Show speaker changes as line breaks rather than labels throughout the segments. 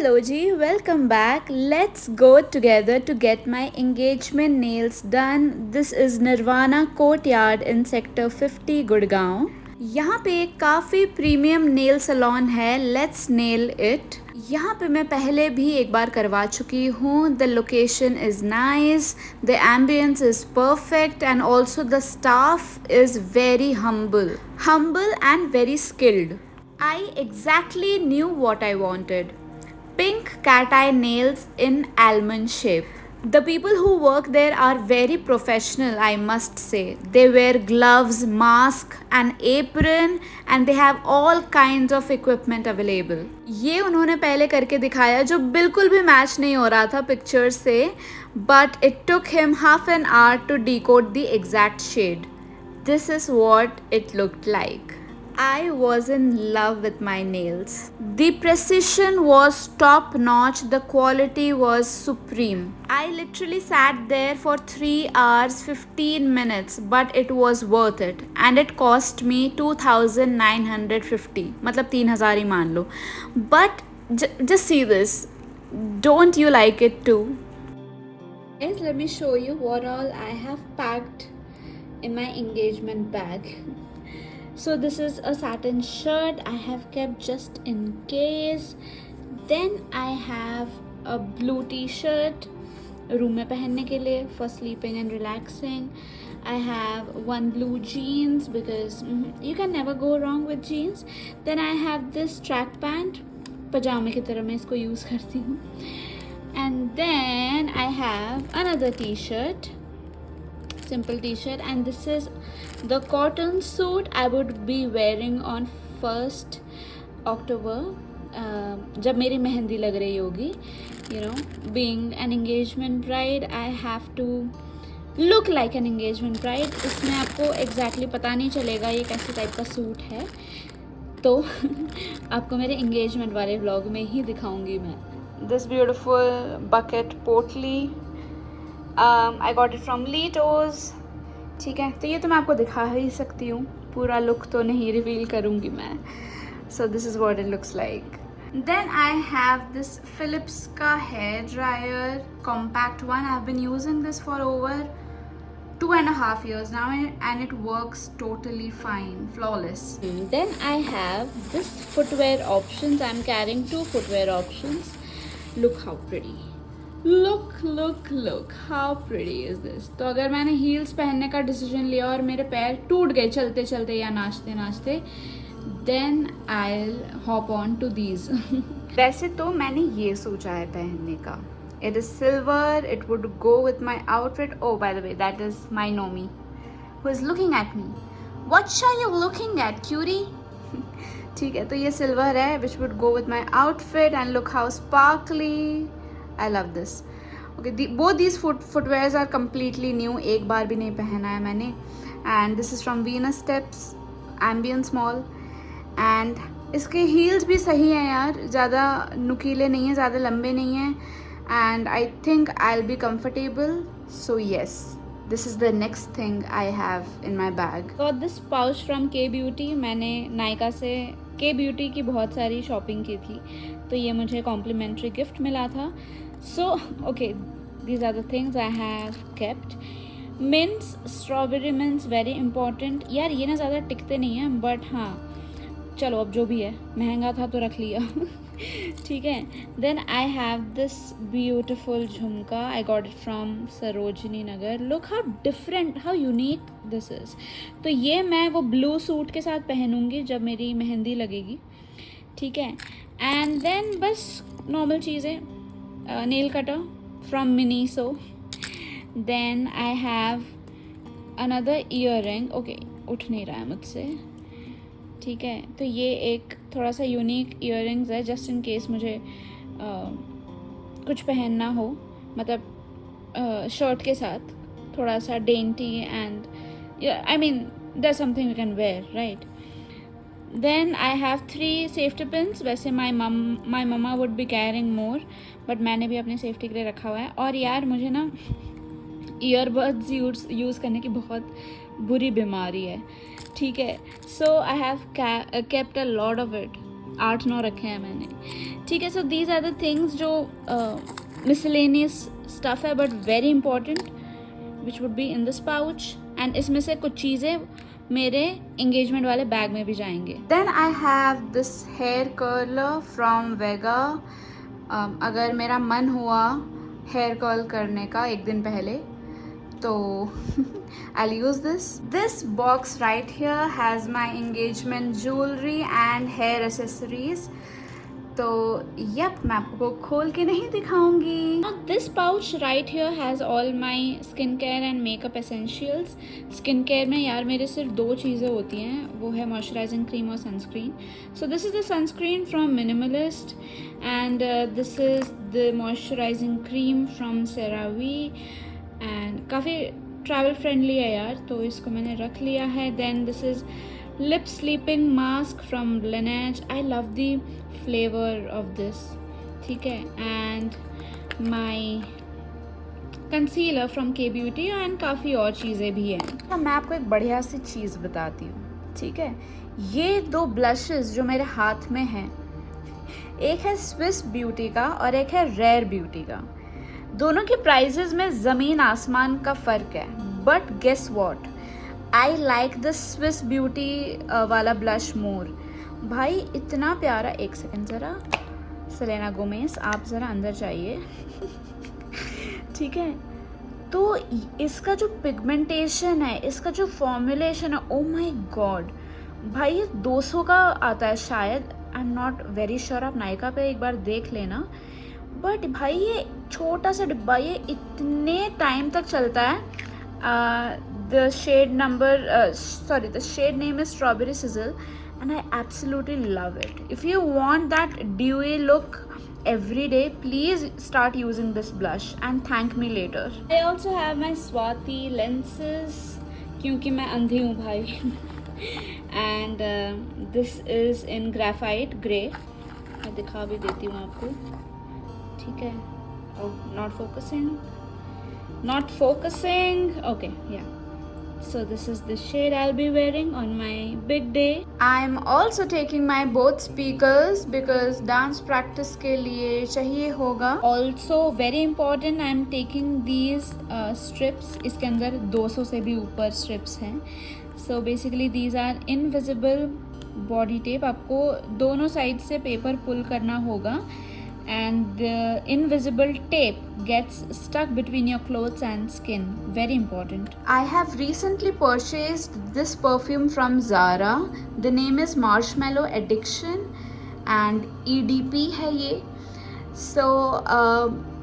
Hello Ji, welcome back. Let's go together to get my engagement nails done. This is Nirvana Courtyard in Sector 50 Gurgaon. यहाँ पे एक काफ़ी premium nail salon है. Let's nail it. यहाँ पे मैं पहले भी एक बार करवा चुकी हूँ. The location is nice, the ambience is perfect and also the staff is very humble and very skilled. I exactly knew what I wanted. Pink cat eye nails in almond shape. The people who work there are very professional, I must say. They wear gloves, mask, an apron and they have all kinds of equipment available. ये उन्होंने पहले करके दिखाया जो बिल्कुल भी match नहीं हो रहा था पिक्चर से, but it took him half an hour to decode the exact shade. This is what it looked like. I was in love with my nails. The precision was top notch, the quality was supreme. I literally sat there for 3 hours 15 minutes, but it was worth it and it cost me 2950. मतलब 3000 ही मान लो. But just see this. Don't you like it too? Guys, let me show you what all I have packed in my engagement bag. So this is a satin shirt I have kept just in case. Then I have a blue t-shirt room में पहनने के लिए for sleeping and relaxing. I have one blue jeans because you can never go wrong with jeans. Then I have this track pant, पजामे की तरह मैं इसको use करती हूँ. And then I have another t-shirt, simple t-shirt, and this is the cotton suit I would be wearing on 1st October जब मेरी मेहंदी लग रही होगी. You know, being an engagement bride, I have to look like an engagement bride. इसमें आपको exactly पता नहीं चलेगा ये कैसे टाइप का सूट है, तो आपको मेरे engagement वाले vlog में ही दिखाऊंगी मैं. This beautiful bucket potli, I got it from Litos. ठीक है, तो ये तो मैं आपको दिखा ही सकती हूँ, पूरा लुक तो नहीं रिवील करूँगी मैं. So this is what it looks like. Then I have this Philips का hair dryer, compact one. I have been using this for over 2.5 years now and it works totally fine, flawless. Then I have this footwear options. I'm carrying 2 footwear options. Look how pretty. Look how pretty is this. तो अगर मैंने heels पहनने का decision लिया और मेरे पैर टूट गए चलते चलते या नाचते नाचते, then I'll hop on to these. वैसे तो मैंने ये सोचा है पहनने का. It is silver, it would go with my outfit. Oh, by the way, that is my Nomi who is looking at me. What are you looking at, cutie? ठीक है, तो ये सिल्वर है which would go with my outfit and look how sparkly. I love this. Okay, both these footwears are completely new. एक बार भी नहीं पहना है मैंने. And this is from Venus Steps, Ambient Small. And इसके heels भी सही हैं यार, ज़्यादा नुकीले नहीं हैं, ज़्यादा लंबे नहीं हैं. And I think I'll be comfortable. So yes, this is the next thing I have in my bag. Got this pouch from K Beauty. मैंने नायका से K Beauty की बहुत सारी शॉपिंग की थी, तो ये मुझे कॉम्प्लीमेंट्री गिफ्ट मिला था. So okay, these are the things I have kept. Mints, strawberry mints, very important. यार ये ना ज़्यादा टिकते नहीं हैं, बट हाँ चलो अब जो भी है, महंगा था तो रख लिया. ठीक है. Then I have this beautiful झुमका. I got it from Sarojini Nagar. Look how different, how unique this is. तो ये मैं वो ब्लू सूट के साथ पहनूंगी जब मेरी मेहंदी लगेगी. ठीक है. And then बस नॉर्मल चीज़ें. Nail cutter from Miniso. Then I have another earring. Okay, उठ नहीं रहा है मुझसे. ठीक है, तो ये एक थोड़ा सा यूनिक earrings है जस्ट इन केस मुझे कुछ पहनना हो, मतलब शर्ट के साथ थोड़ा सा dainty and I mean there's something you can wear, right? Then I have 3 safety pins. वैसे my mama would be carrying more, but मैंने भी अपने सेफ्टी के लिए रखा हुआ है. और यार मुझे ना ईयरबड्स यूज़ करने की बहुत बुरी बीमारी है. ठीक है, so I have kept a lot of it 8-9 रखे हैं मैंने, ठीक है। So these are the things जो मिसलेनियस स्टफ है but very important which would be in this pouch, and इसमें से कुछ चीज़ें मेरे एंगेजमेंट वाले बैग में भी जाएंगे। Then I have this hair curler from Vega. अगर मेरा मन हुआ हेयर कर्ल करने का एक दिन पहले तो I'll use this. This box right here has my engagement jewelry and hair accessories. तो यप, मैं आपको खोल के नहीं दिखाऊंगी। This pouch right here has all my skin care and makeup essentials. Skin care में यार मेरे सिर्फ 2 चीज़ें होती हैं, वो है मॉइस्चराइजिंग क्रीम और sunscreen. So this is the sunscreen from Minimalist and this is the moisturising cream from CeraVe, and काफ़ी ट्रैवल फ्रेंडली है यार, तो इसको मैंने रख लिया है। Then this is lip sleeping mask from Laneige. I love the flavor of this, ठीक है। and my concealer from K Beauty and काफ़ी और चीज़ें भी हैं। तो मैं आपको एक बढ़िया सी चीज़ बताती हूँ, ठीक है। ये 2 ब्लशेस जो मेरे हाथ में हैं, एक है स्विस ब्यूटी का और एक है रेयर ब्यूटी का। दोनों के प्राइजेस में ज़मीन आसमान का फ़र्क है, but guess what, I like the Swiss Beauty वाला ब्लश मोर। भाई इतना प्यारा, एक सेकेंड ज़रा, सेलेना गोमेज आप ज़रा अंदर जाइए ठीक है। तो इसका जो पिगमेंटेशन है, इसका जो फॉर्मुलेशन है, ओ माय गॉड भाई, ये 200 का आता है शायद, I am not very sure, आप नायका पे एक बार देख लेना। बट भाई ये छोटा सा डिब्बा, ये इतने टाइम तक चलता है। The shade name is Strawberry Sizzle and I absolutely love it. If you want that dewy look every day, please start using this blush and thank me later. I also have my Swati lenses क्योंकि मैं अंधी हूँ भाई and this is in graphite grey, मैं दिखा भी देती हूँ आपको, ठीक है। Oh, not focusing, okay, yeah. So this is the shade I'll be wearing on my big day. I'm also taking my both speakers because dance practice के लिए चाहिए होगा। Also very important, I'm taking these strips. इसके अंदर 200 से भी ऊपर strips हैं। So basically these are invisible body tape. आपको दोनों साइड से पेपर पुल करना होगा and the invisible tape gets stuck between your clothes and skin. Very important. I have recently purchased this perfume from Zara. The name is Marshmallow Addiction and EDP है ये। So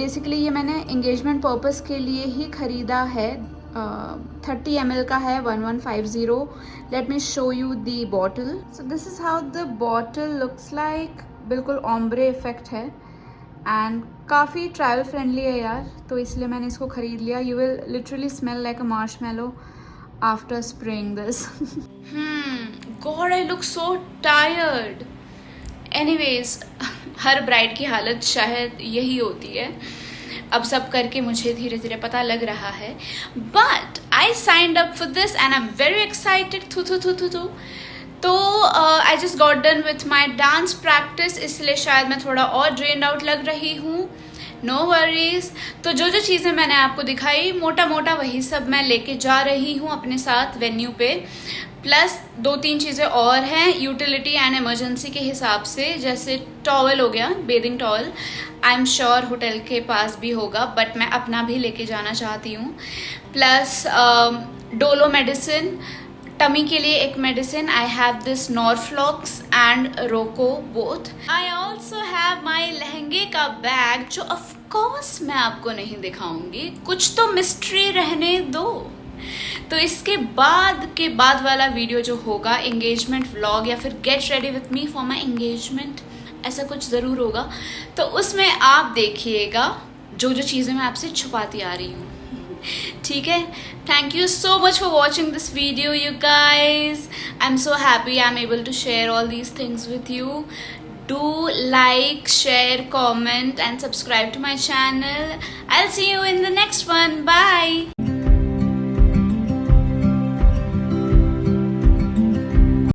basically ये मैंने engagement purpose के लिए ही ख़रीदा है। 30 ml का है, 1150। Let me show you the bottle. So this is how the bottle looks like. बिल्कुल ombre इफेक्ट है एंड काफ़ी ट्रैवल फ्रेंडली है यार, तो इसलिए मैंने इसको ख़रीद लिया। You will literally smell like a marshmallow after spraying this. God I look so tired. Anyways, हर ब्राइड की हालत शायद यही होती है। अब सब करके मुझे धीरे धीरे पता लग रहा है, but I signed up for this and I am very excited. तो I just got done with my dance practice, इसलिए शायद मैं थोड़ा और ड्रेन आउट लग रही हूँ। No worries. तो जो चीज़ें मैंने आपको दिखाई मोटा मोटा वही सब मैं लेके जा रही हूँ अपने साथ वेन्यू पे, प्लस 2-3 चीज़ें और हैं यूटिलिटी एंड इमरजेंसी के हिसाब से, जैसे टॉवल हो गया, bathing towel. I am sure hotel के पास भी होगा, बट मैं अपना भी लेके जाना चाहती हूँ। प्लस डोलो मेडिसिन, टमी के लिए एक medicine. I have this Norflox and Roko both. I also have my लहंगे का बैग, जो ऑफ कोर्स मैं आपको नहीं दिखाऊंगी, कुछ तो मिस्ट्री रहने दो। तो इसके बाद वाला वीडियो जो होगा, एंगेजमेंट व्लॉग या फिर get ready with me for my engagement, ऐसा कुछ ज़रूर होगा। तो उसमें आप देखिएगा जो चीज़ें मैं आपसे छुपाती आ रही हूँ, ठीक है। Thank you so much for watching this video, you guys. I'm so happy I'm able to share all these things with you. Do like, share, comment and subscribe to my channel. I'll see you in the next one. Bye.